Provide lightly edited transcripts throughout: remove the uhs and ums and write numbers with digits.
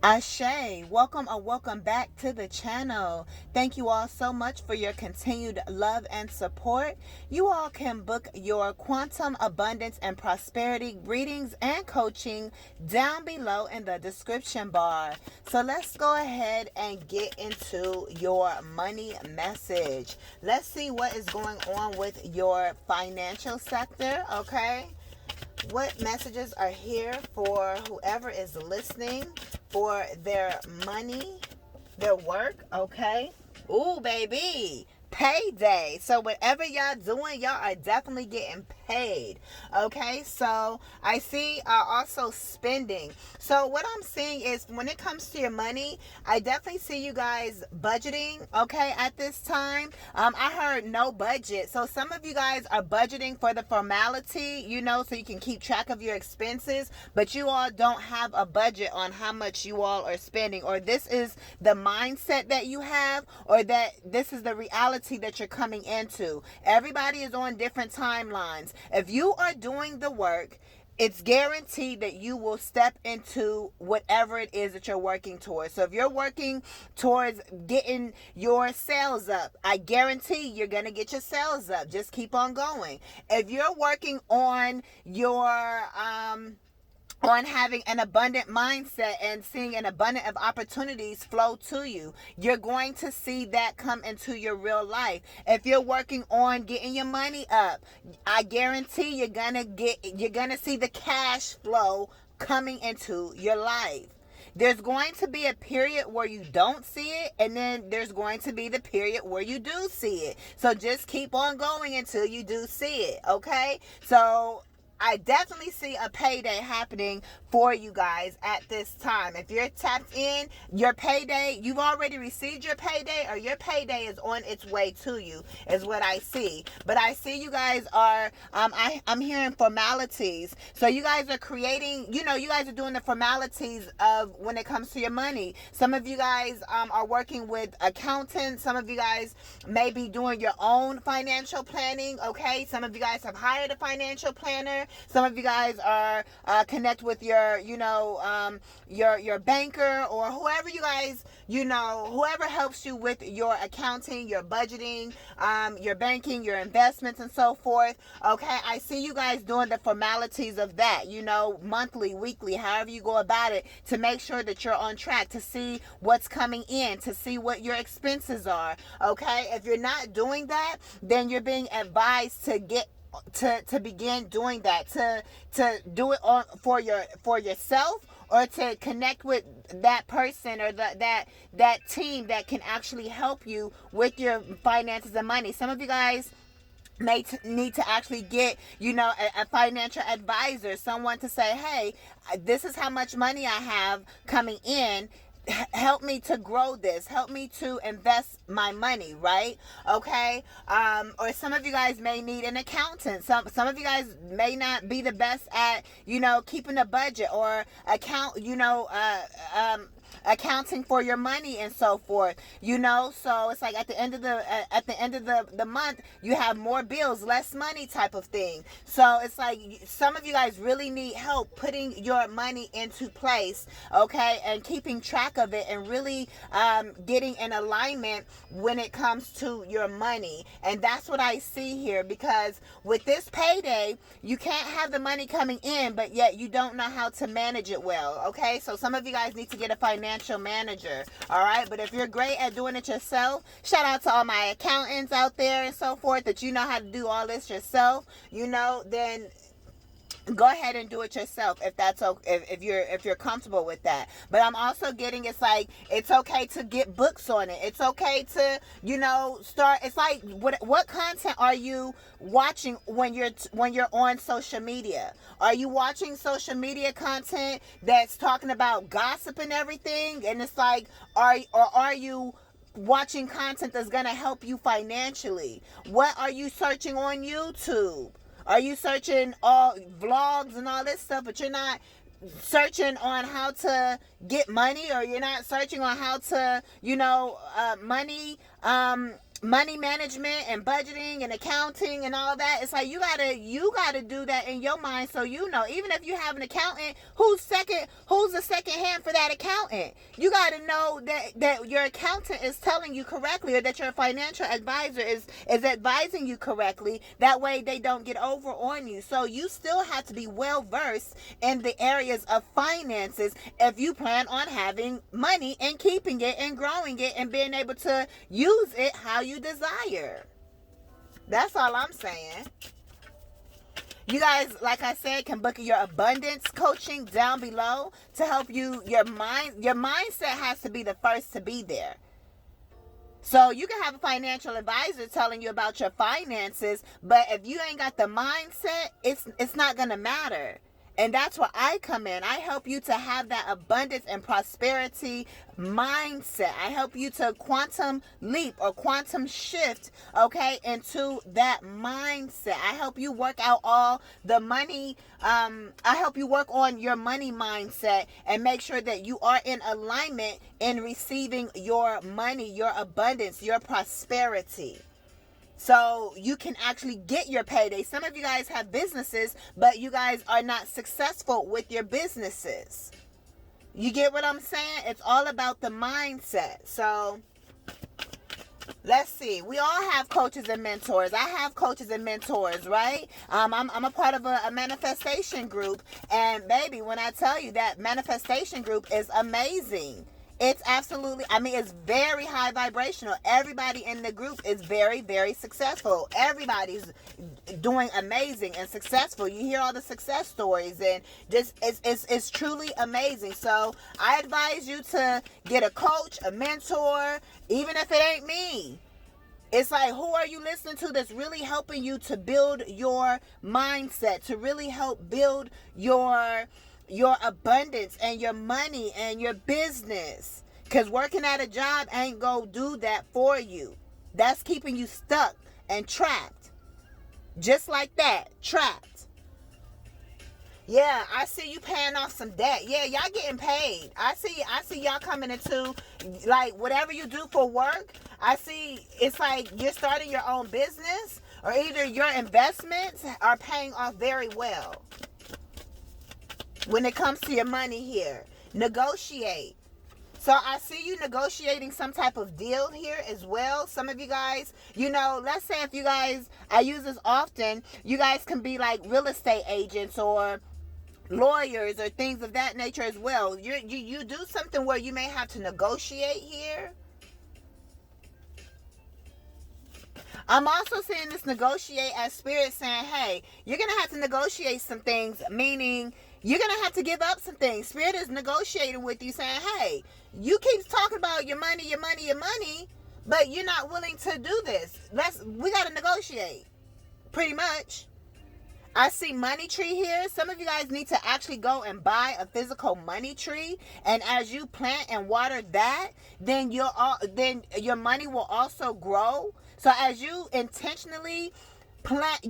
Ashe, welcome or welcome back to the channel. Thank you all so much for your continued love and support. You all can book your quantum abundance and prosperity readings and coaching down below in the description bar. So let's go ahead and get into your money message. Let's see what is going on with your financial sector, okay? What messages are here for whoever is listening for their money, their work, okay? Ooh, baby, payday. So whatever y'all doing, y'all are definitely getting paid, okay? So I see also spending. So what I'm seeing is when it comes to your money, I definitely see you guys budgeting, okay, at this time. I heard no budget. So some of you guys are budgeting for the formality, so you can keep track of your expenses, but you all don't have a budget on how much you all are spending, or this is the mindset that you have, or that this is the reality that you're coming into. Everybody is on different timelines. If you are doing the work, it's guaranteed that you will step into whatever it is that you're working towards. So if you're working towards getting your sales up, I guarantee you're going to get your sales up. Just keep on going. If you're working on your on having an abundant mindset and seeing an abundance of opportunities flow to you, you're going to see that come into your real life. If you're working on getting your money up, I guarantee you're gonna see the cash flow coming into your life. There's going to be a period where you don't see it, and then there's going to be the period where you do see it. So just keep on going until you do see it, okay? So I definitely see a payday happening for you guys at this time. If you're tapped in, your payday, you've already received your payday, or your payday is on its way to you, is what I see. But I see you guys are, I'm hearing formalities. So you guys are creating, you guys are doing the formalities of when it comes to your money. Some of you guys are working with accountants. Some of you guys may be doing your own financial planning, okay? Some of you guys have hired a financial planner. Some of you guys are connect with your banker, or whoever you guys, whoever helps you with your accounting, your budgeting, your banking, your investments, and so forth. Okay, I see you guys doing the formalities of that, monthly, weekly, however you go about it, to make sure that you're on track, to see what's coming in, to see what your expenses are. Okay, if you're not doing that, then you're being advised to begin doing that, to do it for yourself, or to connect with that person, or that team that can actually help you with your finances and money. Some of you guys may need to actually get a financial advisor, someone to say, hey, this is how much money I have coming in, help me to grow this, help me to invest my money, right? Okay. Or some of you guys may need an accountant. Some of you guys may not be the best at keeping a budget, or accounting for your money and so forth. So it's like at the end of the month, you have more bills, less money type of thing. So it's like some of you guys really need help putting your money into place, okay, and keeping track of it, and really getting in alignment when it comes to your money. And that's what I see here, because with this payday, you can't have the money coming in, but yet you don't know how to manage it well, okay? So some of you guys need to get a financial manager, all right? But if you're great at doing it yourself, shout out to all my accountants out there and so forth, that you know how to do all this yourself, then go ahead and do it yourself, if that's okay, if you're comfortable with that. But I'm also getting, it's like, it's okay to get books on it. It's okay to start. It's like, what content are you watching when you're on social media? Are you watching social media content that's talking about gossip and everything? And it's like, are you watching content that's going to help you financially? What are you searching on YouTube? Are you searching all vlogs and all this stuff, but you're not searching on how to get money, or you're not searching on how to, money money management and budgeting and accounting and all that. It's like you gotta do that in your mind, so you know, even if you have an accountant, who's the second hand for that accountant? You gotta know that your accountant is telling you correctly, or that your financial advisor is advising you correctly. That way they don't get over on you. So you still have to be well versed in the areas of finances if you plan on having money and keeping it and growing it and being able to use it how you desire. That's all I'm saying. You guys, like I said, can book your abundance coaching down below to help you. Your mindset has to be the first to be there. So you can have a financial advisor telling you about your finances, but if you ain't got the mindset, it's not gonna matter. And that's where I come in. I help you to have that abundance and prosperity mindset. I help you to quantum leap or quantum shift, okay, into that mindset. I help you work out all the money. I help you work on your money mindset and make sure that you are in alignment in receiving your money, your abundance, your prosperity. So you can actually get your payday. Some of you guys have businesses, but you guys are not successful with your businesses. You get what I'm saying? It's all about the mindset. So let's see. We all have coaches and mentors. I have coaches and mentors, right? I'm a part of a manifestation group. And baby, when I tell you that manifestation group is amazing. It's absolutely, it's very high vibrational. Everybody in the group is very, very successful. Everybody's doing amazing and successful. You hear all the success stories, and just it's truly amazing. So I advise you to get a coach, a mentor, even if it ain't me. It's like, who are you listening to that's really helping you to build your mindset, to really help build your abundance and your money and your business? Because working at a job ain't gonna do that for you. That's keeping you stuck and trapped. Just like that, trapped. Yeah, I see you paying off some debt. Yeah, y'all getting paid. I see y'all coming into, like, whatever you do for work. I see it's like you're starting your own business, or either your investments are paying off very well. When it comes to your money here, negotiate. So I see you negotiating some type of deal here as well. Some of you guys, let's say if you guys, I use this often, you guys can be like real estate agents or lawyers or things of that nature as well. You do something where you may have to negotiate here. I'm also seeing this negotiate as spirit saying, hey, you're going to have to negotiate some things, meaning you're going to have to give up some things. Spirit is negotiating with you saying, hey, you keep talking about your money, but you're not willing to do this. We got to negotiate. Pretty much. I see money tree here. Some of you guys need to actually go and buy a physical money tree. And as you plant and water that, then your money will also grow. So as you intentionally plant,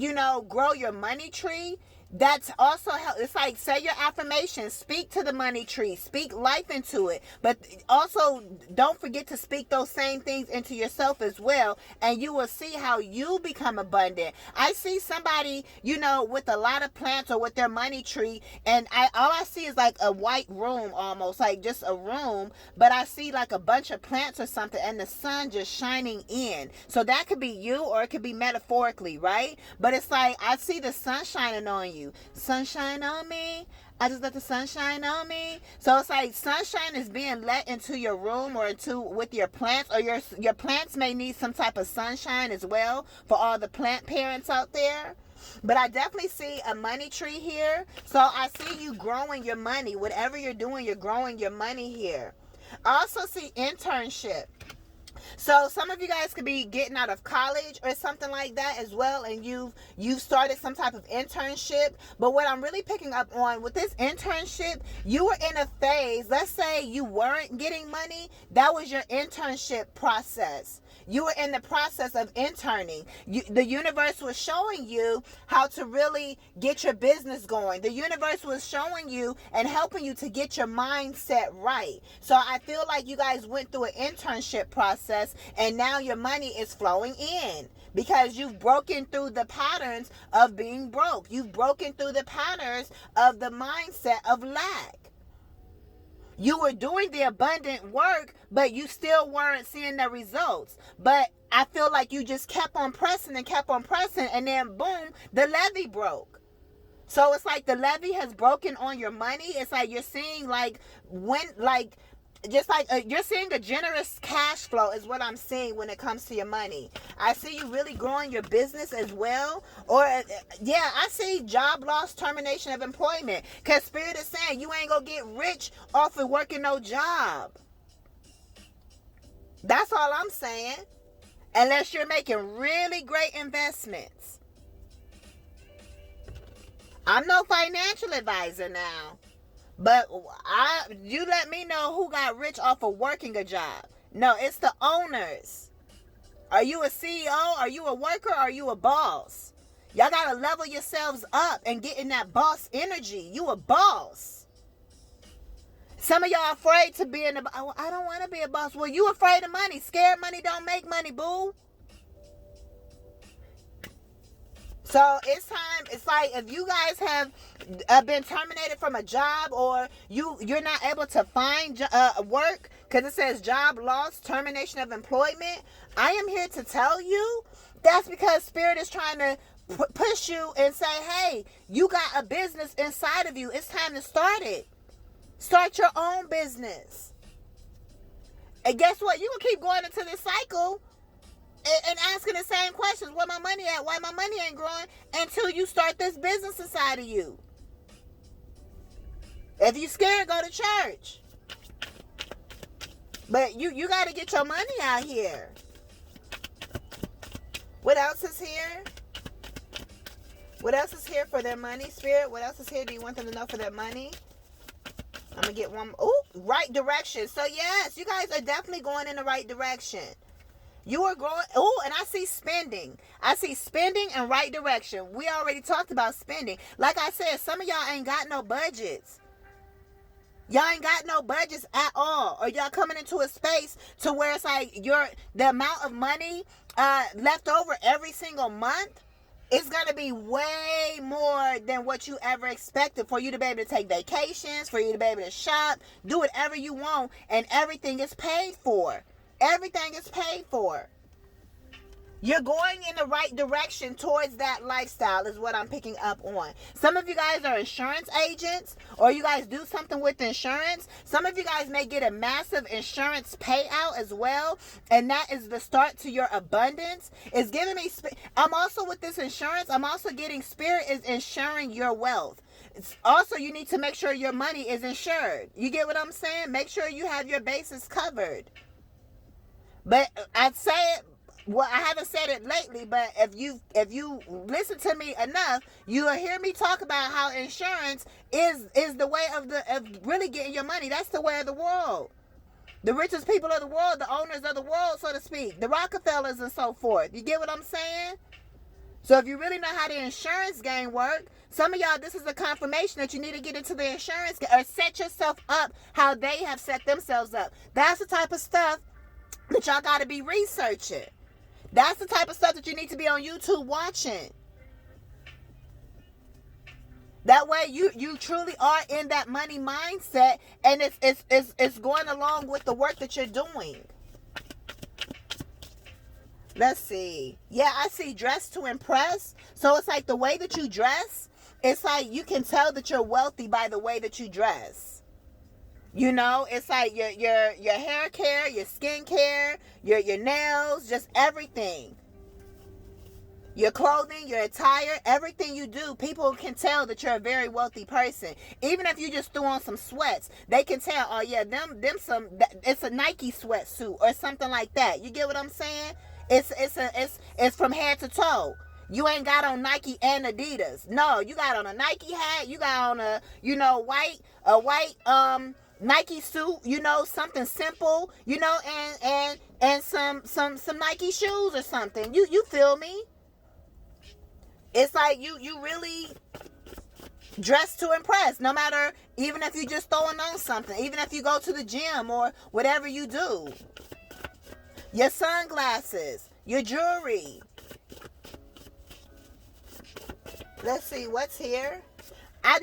grow your money tree, that's also help. It's like, say your affirmations, speak to the money tree, speak life into it, but also don't forget to speak those same things into yourself as well, and you will see how you become abundant. I see somebody, with a lot of plants or with their money tree, and all I see is like a white room, almost like just a room, but I see like a bunch of plants or something, and the sun just shining in. So that could be you, or it could be metaphorically, right? But it's like, I see the sun shining on you. Sunshine on me. I just let the sunshine on me. So it's like sunshine is being let into your room or with your plants, or your plants may need some type of sunshine as well for all the plant parents out there. But I definitely see a money tree here. So I see you growing your money. Whatever you're doing, you're growing your money here. I also see internship. So some of you guys could be getting out of college or something like that as well, and you've started some type of internship. But what I'm really picking up on with this internship, you were in a phase, let's say you weren't getting money, that was your internship process. You were in the process of interning. The universe was showing you how to really get your business going. The universe was showing you and helping you to get your mindset right. So I feel like you guys went through an internship process, and now your money is flowing in because you've broken through the patterns of being broke. You've broken through the patterns of the mindset of lack. You were doing the abundant work, but you still weren't seeing the results. But I feel like you just kept on pressing, and then boom, the levee broke. So it's like the levee has broken on your money. It's like you're seeing you're seeing a generous cash flow is what I'm seeing when it comes to your money. I see you really growing your business as well. Or, I see job loss, termination of employment. Because Spirit is saying you ain't going to get rich off of working no job. That's all I'm saying. Unless you're making really great investments. I'm no financial advisor now. But you let me know who got rich off of working a job. No, it's the owners. Are you a CEO? Are you a worker? Are you a boss? Y'all got to level yourselves up and get in that boss energy. You a boss. Some of y'all afraid to be I don't want to be a boss. Well, you afraid of money. Scared money don't make money, boo. So it's time. It's like if you guys have been terminated from a job, or you're not able to find work because it says job loss, termination of employment. I am here to tell you that's because Spirit is trying to push you and say, hey, you got a business inside of you. It's time to start it. Start your own business. And guess what? You can keep going into this cycle and asking the same questions. Where my money at? Why my money ain't growing? Until you start this business inside of you. If you scared, go to church. But you got to get your money out here. What else is here? What else is here for their money, Spirit? What else is here? Do you want them to know for their money? I'm going to get one. Oh, right direction. So yes, you guys are definitely going in the right direction. You are growing. Oh, and I see spending. I see spending and right direction. We already talked about spending. Like I said, some of y'all ain't got no budgets. Y'all ain't got no budgets at all. Or y'all coming into a space to where it's like the amount of money left over every single month is going to be way more than what you ever expected for you to be able to take vacations, for you to be able to shop, do whatever you want, and everything is paid for. Everything is paid for. You're going in the right direction towards that lifestyle is what I'm picking up on. Some of you guys are insurance agents, or you guys do something with insurance. Some of you guys may get a massive insurance payout as well, and that is the start to your abundance. It's giving me, I'm also with this insurance, I'm also getting Spirit is insuring your wealth. It's also, you need to make sure your money is insured. You get what I'm saying? Make sure you have your bases covered. But I'd say it, well, I haven't said it lately, but if you listen to me enough, you'll hear me talk about how insurance is the way of really getting your money. That's the way of the world. The richest people of the world, the owners of the world, so to speak, the Rockefellers and so forth. You get what I'm saying? So if you really know how the insurance game work, some of y'all, this is a confirmation that you need to get into the insurance game, or set yourself up how they have set themselves up. That's the type of stuff that y'all got to be researching. That's the type of stuff that you need to be on YouTube watching. That way you truly are in that money mindset, and it's going along with the work that you're doing. Let's see. Yeah, I see dress to impress. So it's like the way that you dress, it's like you can tell that you're wealthy by the way that you dress. You know, it's like your hair care, your skin care, your nails, just everything. Your clothing, your attire, everything you do, people can tell that you're a very wealthy person. Even if you just threw on some sweats, they can tell, oh yeah, it's a Nike sweatsuit or something like that. You get what I'm saying? It's from head to toe. You ain't got on Nike and Adidas. No, you got on a Nike hat, you got on a white Nike suit, you know, something simple, you know, and some Nike shoes or something. You feel me? It's like you really dress to impress, no matter, even if you just throwing on something, even if you go to the gym or whatever you do. Your sunglasses, your jewelry. Let's see what's here. I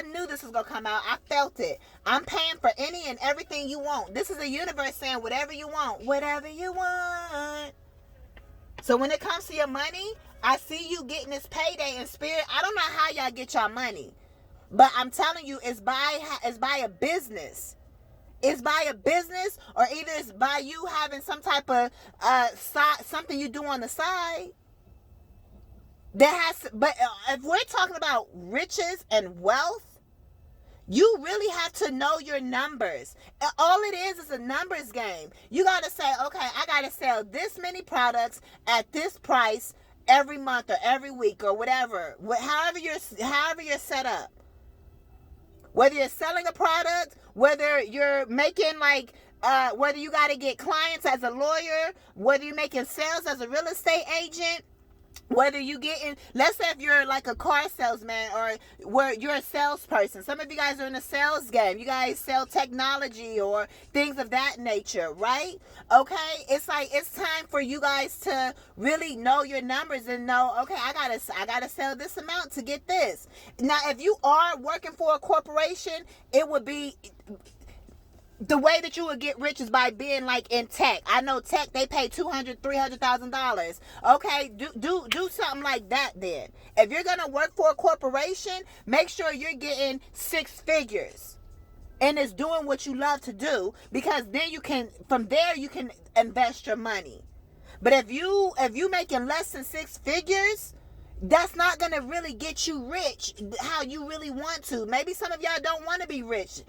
knew this was gonna come out. I felt it. I'm paying for any and everything you want. This is the universe saying whatever you want, whatever you want. So when it comes to your money, I see you getting this payday in spirit. I don't know how y'all get y'all money, but I'm telling you, it's by a business. It's by a business, or either it's by you having some type of something you do on the side. But if we're talking about riches and wealth, you really have to know your numbers. All it is a numbers game. You got to say, okay, I got to sell this many products at this price every month or every week or whatever. However you're set up. Whether you're selling a product, whether you're making whether you got to get clients as a lawyer, whether you're making sales as a real estate agent, whether you getting, let's say if you're like a car salesman or where you're a salesperson. Some of you guys are in a sales game. You guys sell technology or things of that nature, right? Okay, it's like it's time for you guys to really know your numbers and know, okay, I gotta sell this amount to get this. Now, if you are working for a corporation, it would be, the way that you would get rich is by being like in tech. I know tech, they pay $200,000-$300,000. Okay, do something like that then. If you're gonna work for a corporation, make sure you're getting 6 figures and it's doing what you love to do, because then from there you can invest your money. But if you making less than 6 figures, that's not going to really get you rich how you really want to. Maybe some of y'all don't want to be rich.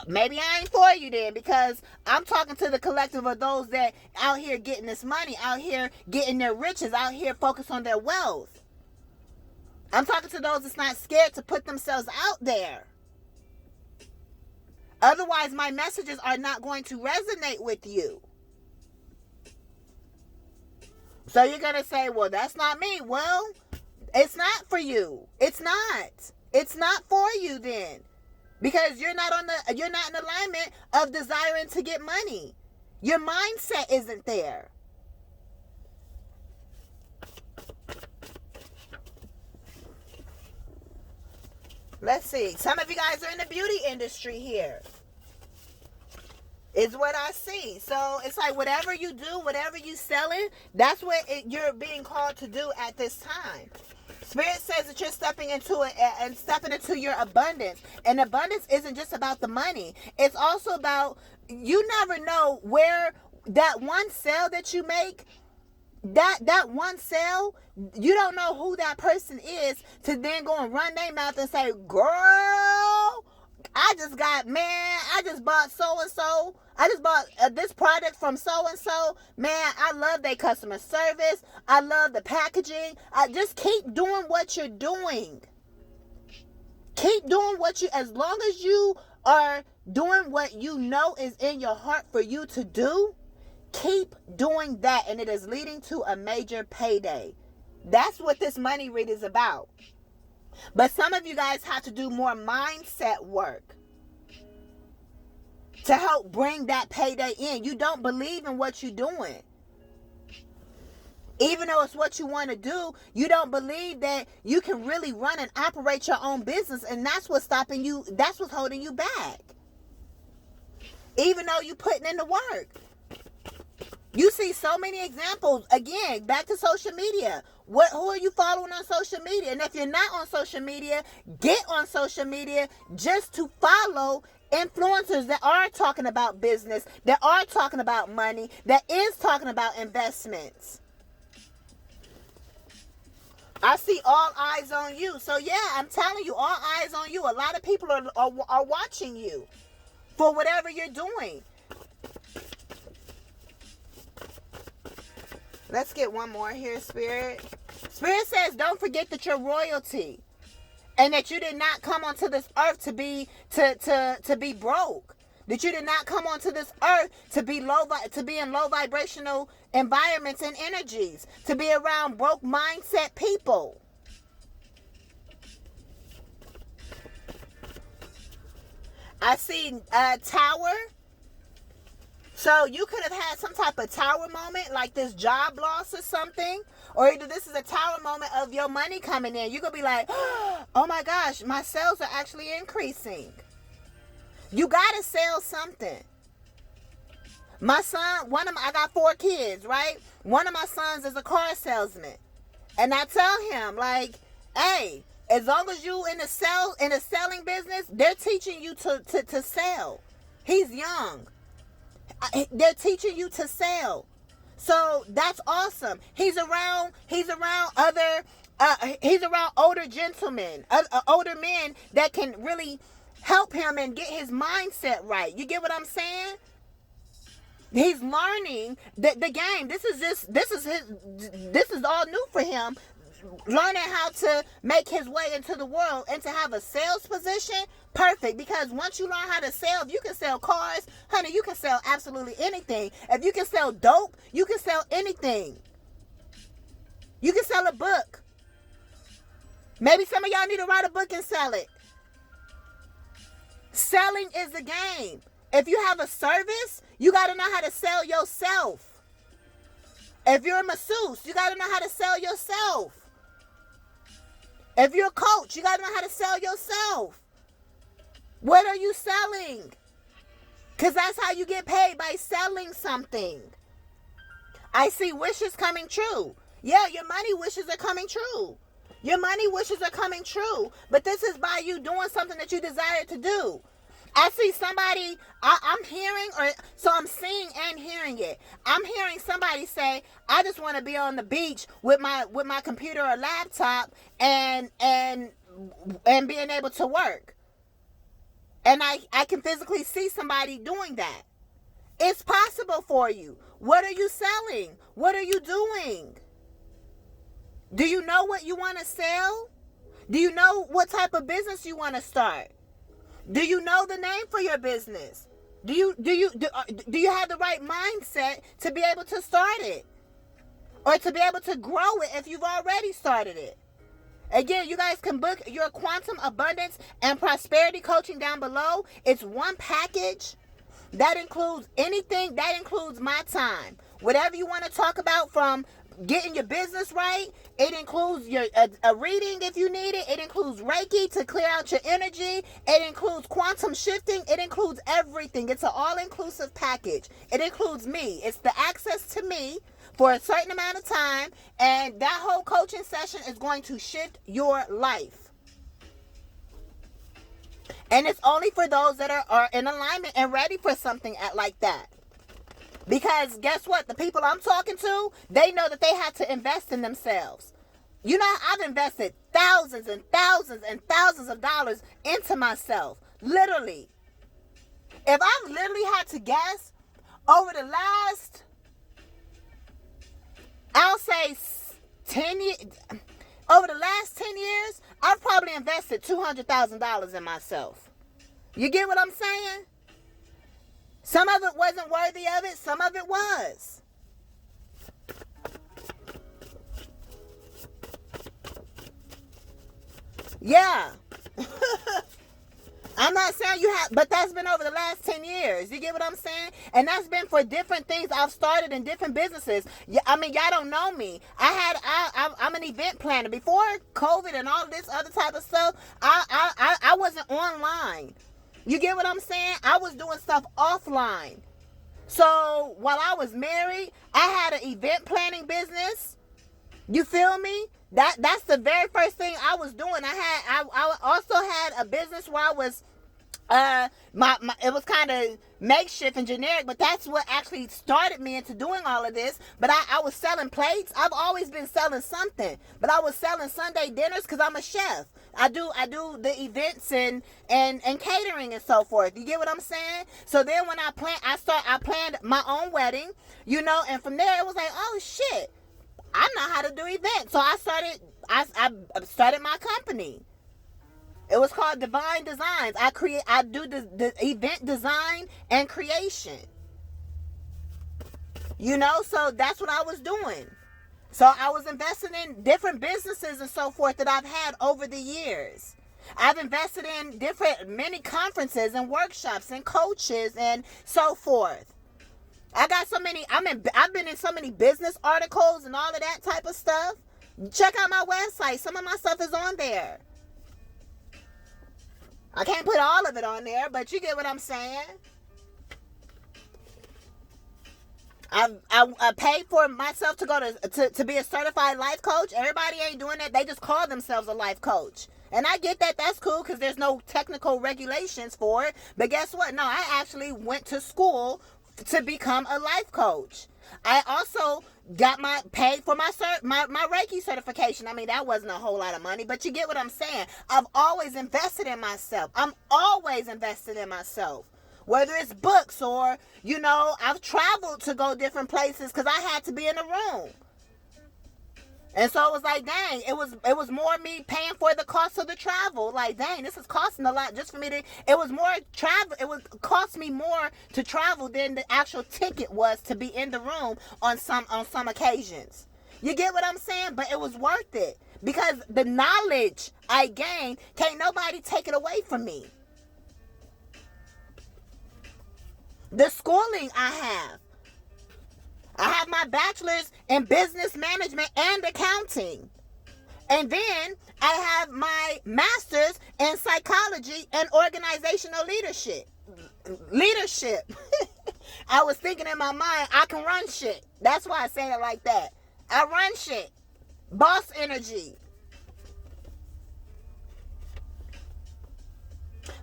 Maybe I ain't for you then, because I'm talking to the collective of those that out here getting this money, out here getting their riches, out here focused on their wealth. I'm talking to those that's not scared to put themselves out there. Otherwise, my messages are not going to resonate with you. So you're going to say, well, that's not me. Well, it's not for you. It's not. It's not for you then. Because you're not in alignment of desiring to get money. Your mindset isn't there. Let's see. Some of you guys are in the beauty industry here. Is what I see. So it's like whatever you do, whatever you selling, that's what you're being called to do at this time. Spirit says that you're stepping into it and stepping into your abundance. And abundance isn't just about the money. It's also about, you never know where that one sale that you make, that one sale, you don't know who that person is to then go and run their mouth and say, girl, I just bought so-and-so. I just bought this product from so-and-so. Man, I love their customer service. I love the packaging. I just keep doing what you're doing. Keep doing as long as you are doing what you know is in your heart for you to do, keep doing that, and it is leading to a major payday. That's what this money read is about. But some of you guys have to do more mindset work to help bring that payday in. You don't believe in what you're doing. Even though it's what you want to do, you don't believe that you can really run and operate your own business, and that's what's stopping you. That's what's holding you back. Even though you're putting in the work. You see so many examples. Again, back to social media. Who are you following on social media? And if you're not on social media, get on social media just to follow influencers that are talking about business, that are talking about money, that is talking about investments. I see all eyes on you. So yeah, I'm telling you, all eyes on you. A lot of people are watching you for whatever you're doing. Let's get one more here, Spirit. Spirit says, don't forget that you're royalty, and that you did not come onto this earth to be broke. That you did not come onto this earth to be in low vibrational environments and energies, to be around broke mindset people. I see a tower. So you could have had some type of tower moment, like this job loss or something. Or either this is a tower moment of your money coming in. You're going to be like, oh my gosh, my sales are actually increasing. You got to sell something. My son, I got 4 kids, right? One of my sons is a car salesman. And I tell him, like, hey, as long as you in a selling business, they're teaching you to sell. He's young. They're teaching you to sell. So that's awesome. He's around older gentlemen, older men that can really help him and get his mindset right. You get what I'm saying? He's learning the game. This is all new for him. Learning how to make his way into the world and to have a sales position, perfect. Because once you learn how to sell, if you can sell cars, honey, you can sell absolutely anything. If you can sell dope, you can sell anything. You can sell a book. Maybe some of y'all need to write a book and sell it. Selling is the game. If you have a service, you got to know how to sell yourself. If you're a masseuse, you got to know how to sell yourself. If you're a coach, you got to know how to sell yourself. What are you selling? Because that's how you get paid, by selling something. I see wishes coming true. Yeah, your money wishes are coming true. Your money wishes are coming true. But this is by you doing something that you desire to do. I see somebody, I'm seeing and hearing it. I'm hearing somebody say, I just want to be on the beach with my computer or laptop and being able to work. And I can physically see somebody doing that. It's possible for you. What are you selling? What are you doing? Do you know what you want to sell? Do you know what type of business you want to start? Do you know the name for your business? Do you have the right mindset to be able to start it? Or to be able to grow it if you've already started it? Again, you guys can book your quantum abundance and prosperity coaching down below. It's one package that includes anything. That includes my time. Whatever you want to talk about, from getting your business right. It includes a reading if you need it. It includes Reiki to clear out your energy. It includes quantum shifting. It includes everything. It's an all-inclusive package. It includes me. It's the access to me for a certain amount of time, and that whole coaching session is going to shift your life. And it's only for those that are in alignment and ready for something like that. Because guess what? The people I'm talking to, they know that they have to invest in themselves. You know, I've invested thousands and thousands and thousands of dollars into myself. Literally. If I've literally had to guess, over the last, I'll say 10 years, over the last 10 years, I've probably invested $200,000 in myself. You get what I'm saying? Some of it wasn't worthy of it. Some of it was. Yeah. I'm not saying you have, but that's been over the last 10 years. You get what I'm saying? And that's been for different things I've started in different businesses. I mean, y'all don't know me. I'm an event planner. Before COVID and all this other type of stuff, I wasn't online. You get what I'm saying? I was doing stuff offline. So while I was married, I had an event planning business. You feel me? That's the very first thing I was doing. I also had a business where I was it was kind of makeshift and generic, but that's what actually started me into doing all of this. But I was selling plates. I've always been selling something, but I was selling Sunday dinners because I'm a chef. I do the events and catering and so forth. You get what I'm saying? So then when I planned my own wedding, you know, and from there it was like, oh shit, I know how to do events. So I started my company. It was called Divine Designs. I do the event design and creation. You know, so that's what I was doing. So I was investing in different businesses and so forth that I've had over the years. I've invested in many conferences and workshops and coaches and so forth. I got so many, I've been in so many business articles and all of that type of stuff. Check out my website. Some of my stuff is on there. I can't put all of it on there, but you get what I'm saying. I paid for myself to go to be a certified life coach. Everybody ain't doing that. They just call themselves a life coach. And I get that. That's cool because there's no technical regulations for it. But guess what? No, I actually went to school to become a life coach. I also got paid for my Reiki certification. I mean, that wasn't a whole lot of money, but you get what I'm saying. I've always invested in myself. I'm always invested in myself. Whether it's books or, you know, I've traveled to go different places because I had to be in a room. And so it was like, dang, it was more me paying for the cost of the travel. Like, dang, this is costing a lot just for me to, it was more travel. It would cost me more to travel than the actual ticket was to be in the room on some occasions. You get what I'm saying? But it was worth it because the knowledge I gained, can't nobody take it away from me. The schooling I have my bachelor's in business management and accounting. And then I have my master's in psychology and organizational leadership. I was thinking in my mind, I can run shit. That's why I say it like that. I run shit. Boss energy.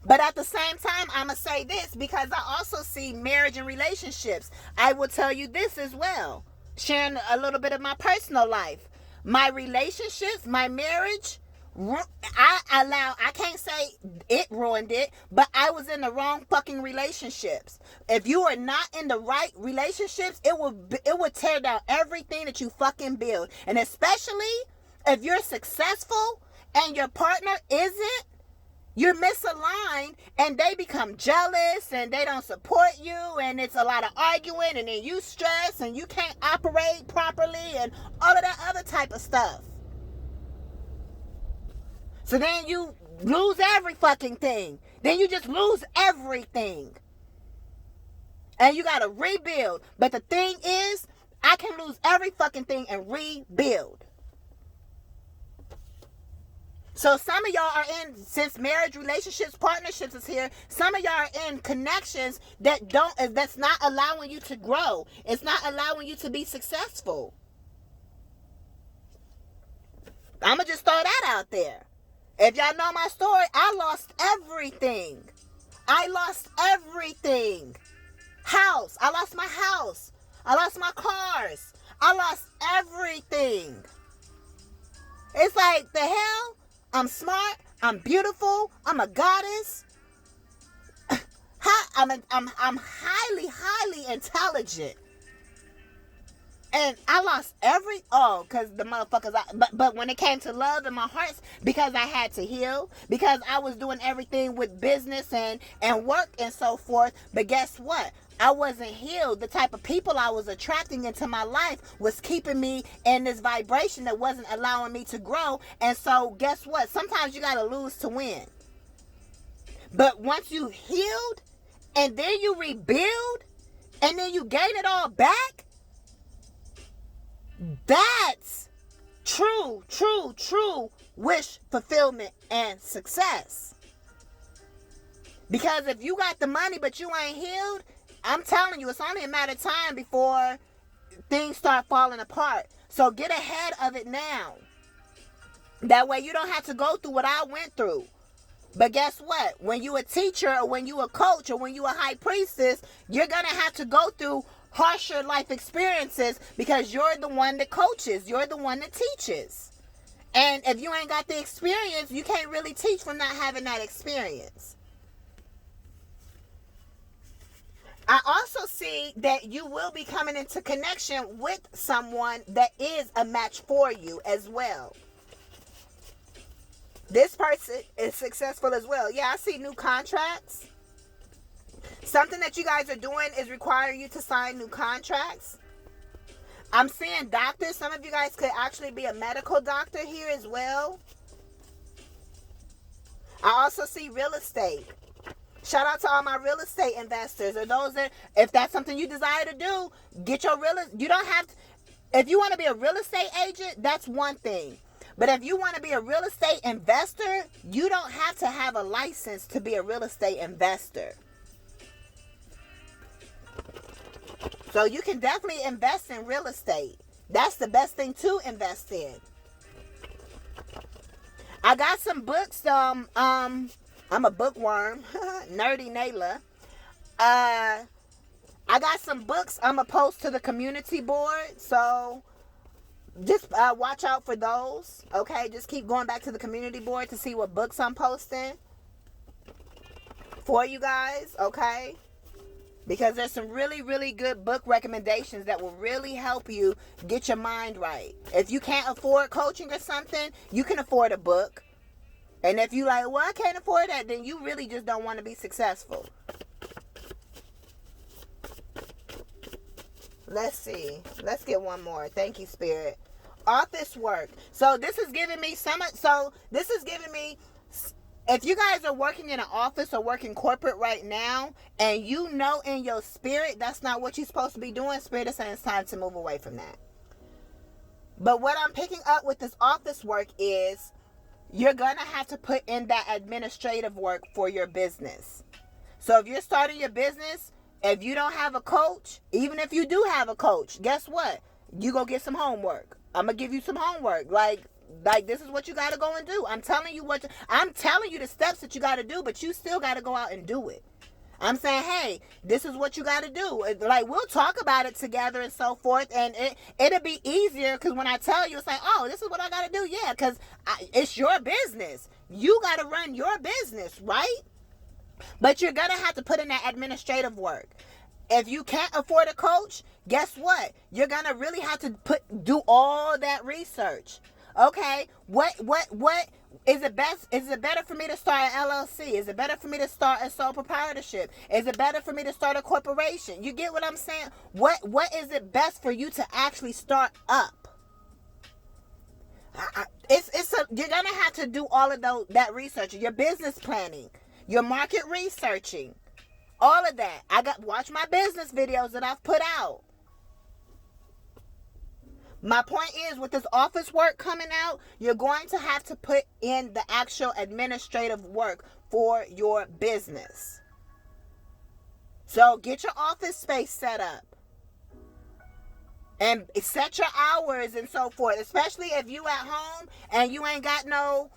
But at the same time, I'm going to say this because I also see marriage and relationships. I will tell you this as well, sharing a little bit of my personal life. My relationships, my marriage, I can't say it ruined it, but I was in the wrong fucking relationships. If you are not in the right relationships, it will tear down everything that you fucking build. And especially if you're successful and your partner isn't, you're misaligned and they become jealous and they don't support you and it's a lot of arguing and then you stress and you can't operate properly and all of that other type of stuff. So then you lose every fucking thing. Then you just lose everything. And you gotta rebuild. But the thing is, I can lose every fucking thing and rebuild. So some of y'all are in, since marriage, relationships, partnerships is here, some of y'all are in connections that's not allowing you to grow. It's not allowing you to be successful. I'm going to just throw that out there. If y'all know my story, I lost everything. I lost everything. House. I lost my house. I lost my cars. I lost everything. It's like, the hell? I'm smart. I'm beautiful. I'm a goddess. I'm highly intelligent. And I lost because the motherfuckers, but when it came to love in my heart, because I had to heal, because I was doing everything with business and work and so forth. But guess what? I wasn't healed. The type of people I was attracting into my life was keeping me in this vibration that wasn't allowing me to grow. And so guess what? Sometimes you got to lose to win. But once you healed and then you rebuild and then you gain it all back, that's true wish fulfillment and success. Because if you got the money but you ain't healed, I'm telling you, it's only a matter of time before things start falling apart. So get ahead of it now. That way you don't have to go through what I went through. But guess what? When you a teacher or when you a coach or when you a high priestess, you're going to have to go through harsher life experiences because you're the one that coaches. You're the one that teaches. And if you ain't got the experience, you can't really teach from not having that experience. I also see that you will be coming into connection with someone that is a match for you as well. This person is successful as well. Yeah, I see new contracts. Something that you guys are doing is requiring you to sign new contracts. I'm seeing doctors. Some of you guys could actually be a medical doctor here as well. I also see real estate. Shout out to all my real estate investors, or those that, if that's something you desire to do, get your you don't have to, if you want to be a real estate agent, that's one thing. But if you want to be a real estate investor, you don't have to have a license to be a real estate investor. So you can definitely invest in real estate. That's the best thing to invest in. I got some books. I'm a bookworm, nerdy Nayla. I got some books I'm gonna post to the community board, so just watch out for those. Okay, just keep going back to the community board to see what books I'm posting for you guys. Okay, because there's some really, really good book recommendations that will really help you get your mind right. If you can't afford coaching or something, you can afford a book. And if you like, well, I can't afford that, then you really just don't want to be successful. Let's see. Let's get one more. Thank you, Spirit. Office work. So this is giving me if you guys are working in an office or working corporate right now, and you know in your spirit that's not what you're supposed to be doing, Spirit is saying it's time to move away from that. But what I'm picking up with this office work is you're going to have to put in that administrative work for your business. So if you're starting your business, if you don't have a coach, even if you do have a coach, guess what? You go get some homework. I'm going to give you some homework. Like this is what you got to go and do. I'm telling you the steps that you got to do, but you still got to go out and do it. I'm saying, hey, this is what you got to do. Like, we'll talk about it together and so forth, and it'll be easier, because when I tell you, it's like, oh, this is what I got to do. Yeah, because it's your business. You got to run your business, right? But you're going to have to put in that administrative work. If you can't afford a coach, guess what? You're going to really have to do all that research. Okay, what is it best? Is it better for me to start an LLC? Is it better for me to start a sole proprietorship? Is it better for me to start a corporation? You get what I'm saying? What is it best for you to actually start up? You're gonna have to do all of that research, your business planning, your market researching, all of that. Watch my business videos that I've put out. My point is, with this office work coming out, you're going to have to put in the actual administrative work for your business. So get your office space set up and set your hours and so forth, especially if you at home and you ain't got no,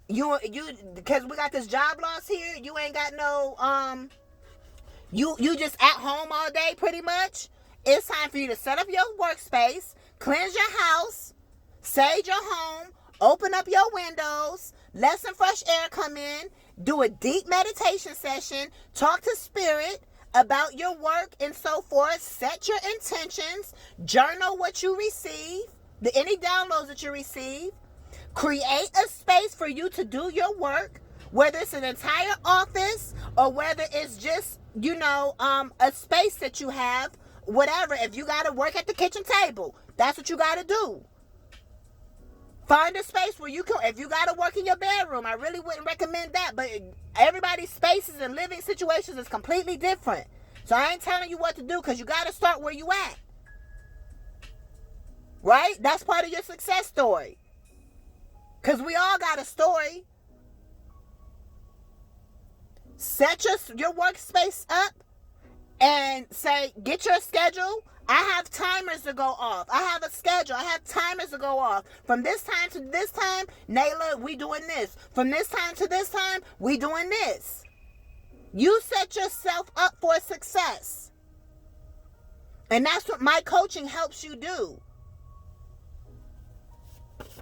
because we got this job loss here, you ain't got no, you just at home all day pretty much. It's time for you to set up your workspace, cleanse your house, sage your home, open up your windows, let some fresh air come in, do a deep meditation session, talk to Spirit about your work and so forth, set your intentions, journal what you receive, any downloads that you receive, create a space for you to do your work, whether it's an entire office or whether it's just, a space that you have. Whatever, if you got to work at the kitchen table, that's what you got to do. Find a space where you can, if you got to work in your bedroom, I really wouldn't recommend that, but everybody's spaces and living situations is completely different. So I ain't telling you what to do, because you got to start where you at. Right? That's part of your success story. Because we all got a story. Set your workspace up. And say, get your schedule. I have timers to go off. I have a schedule. I have timers to go off. From this time to this time, Nayla, we doing this. From this time to this time, we doing this. You set yourself up for success. And that's what my coaching helps you do.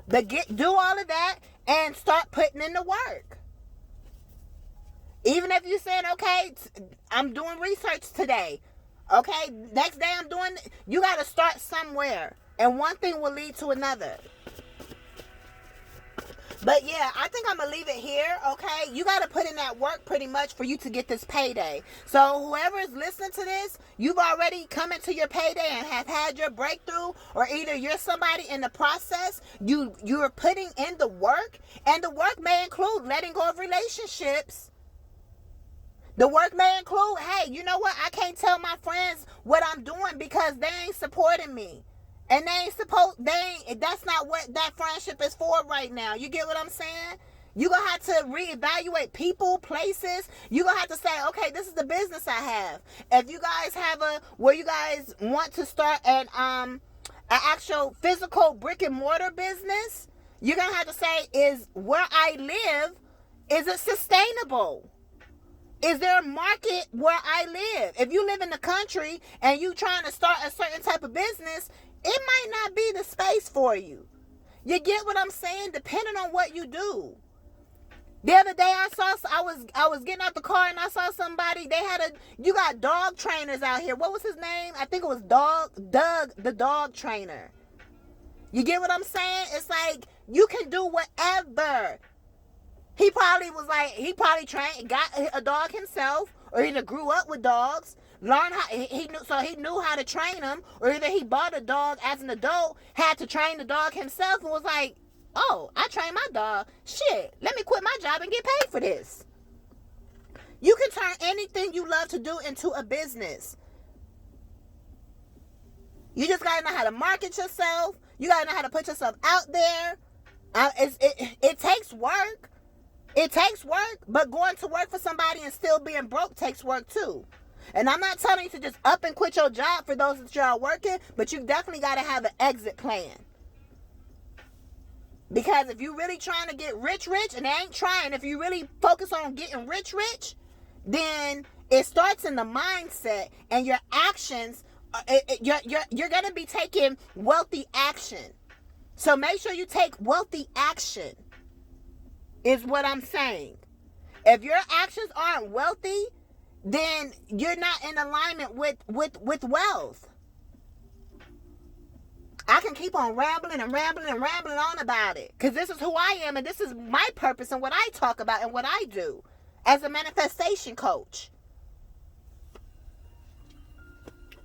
Do all of that and start putting in the work. Even if you're saying, okay, I'm doing research today. Okay, next day I'm doing, you got to start somewhere. And one thing will lead to another. But yeah, I think I'm going to leave it here, okay? You got to put in that work pretty much for you to get this payday. So whoever is listening to this, you've already come into your payday and have had your breakthrough, or either you're somebody in the process, you're putting in the work, and the work may include letting go of relationships. The work may include, hey, you know what? I can't tell my friends what I'm doing because they ain't supporting me. And that's not what that friendship is for right now. You get what I'm saying? You're going to have to reevaluate people, places. You're going to have to say, okay, this is the business I have. If you guys have where you guys want to start an actual physical brick and mortar business, you're going to have to say, is where I live, is it sustainable? Is there a market where I live? If you live in the country and you trying to start a certain type of business, it might not be the space for you. You get what I'm saying? Depending on what you do. The other day I was getting out the car and I saw somebody, you got dog trainers out here. What was his name? I think it was Doug, the dog trainer. You get what I'm saying? It's like you can do whatever. He probably got a dog himself, or either grew up with dogs, learned how he knew how to train them, or either he bought a dog as an adult, had to train the dog himself, and was like, oh, I train my dog. Shit, let me quit my job and get paid for this. You can turn anything you love to do into a business. You just gotta know how to market yourself. You gotta know how to put yourself out there. It takes work. It takes work, but going to work for somebody and still being broke takes work too. And I'm not telling you to just up and quit your job for those that you're working, but you definitely got to have an exit plan. Because if you're really trying to get rich, and they ain't trying, if you really focus on getting rich, then it starts in the mindset and your actions. You're going to be taking wealthy action. So make sure you take wealthy action. Is what I'm saying. If your actions aren't wealthy, then you're not in alignment with wealth. I can keep on rambling on about it, because this is who I am, and this is my purpose and what I talk about and what I do as a manifestation coach.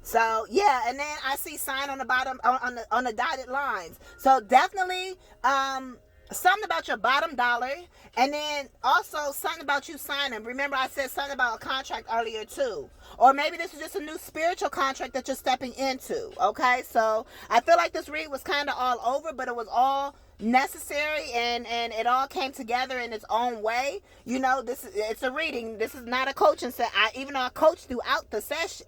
So yeah, and then I see sign on the bottom on the dotted lines. So definitely something about your bottom dollar, and then also something about you signing. Remember I said something about a contract earlier too. Or maybe this is just a new spiritual contract that you're stepping into. Okay, so I feel like this read was kind of all over, but it was all necessary, and it all came together in its own way. You know, it's a reading. This is not a coaching set. Even though I coach throughout the session,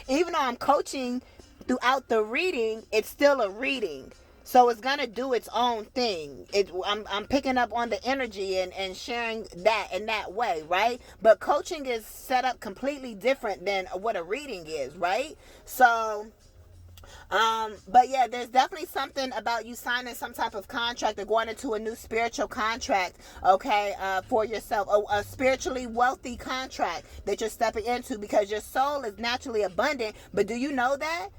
even though I'm coaching throughout the reading, it's still a reading. So it's gonna do its own thing. I'm picking up on the energy and sharing that in that way, right? But coaching is set up completely different than what a reading is, right? So, but yeah, there's definitely something about you signing some type of contract or going into a new spiritual contract, okay, for yourself, a spiritually wealthy contract that you're stepping into, because your soul is naturally abundant. But do you know that?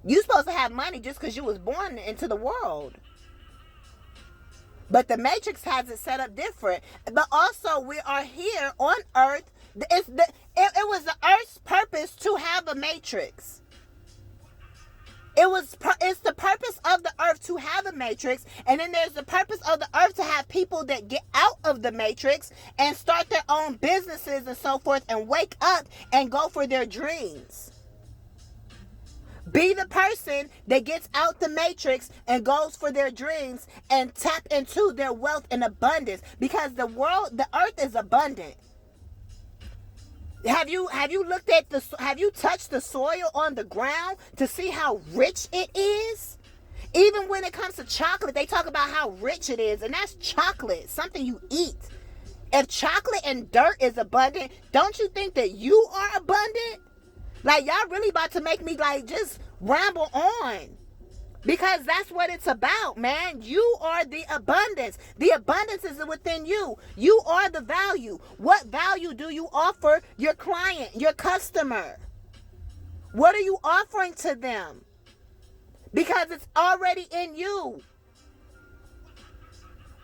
You're supposed to have money just because you was born into the world. But the Matrix has it set up different. But also, we are here on Earth. It was the Earth's purpose to have a Matrix. It's the purpose of the Earth to have a Matrix. And then there's the purpose of the Earth to have people that get out of the Matrix and start their own businesses and so forth, and wake up and go for their dreams. Be the person that gets out the Matrix and goes for their dreams and tap into their wealth and abundance, because the earth is abundant. Have you touched the soil on the ground to see how rich it is? Even when it comes to chocolate, they talk about how rich it is, and that's chocolate, something you eat. If chocolate and dirt is abundant, don't you think that you are abundant? Like, y'all really about to make me like just ramble on, because that's what it's about, man. You are the abundance. The abundance is within you. You are the value. What value do you offer your client, your customer? What are you offering to them? Because it's already in you.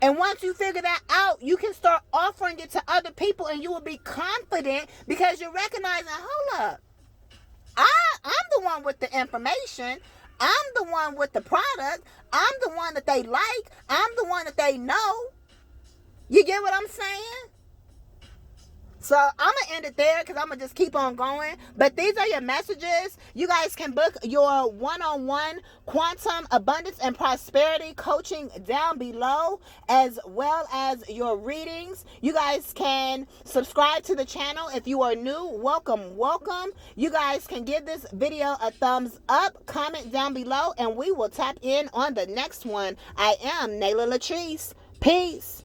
And once you figure that out, you can start offering it to other people, and you will be confident because you're recognizing, hold up, I'm the one with the information. I'm the one with the product. I'm the one that they like. I'm the one that they know. You get what I'm saying? So I'm going to end it there because I'm going to just keep on going. But these are your messages. You guys can book your one-on-one quantum abundance and prosperity coaching down below, as well as your readings. You guys can subscribe to the channel if you are new. Welcome, welcome. You guys can give this video a thumbs up, comment down below, and we will tap in on the next one. I am LATRICE. Peace.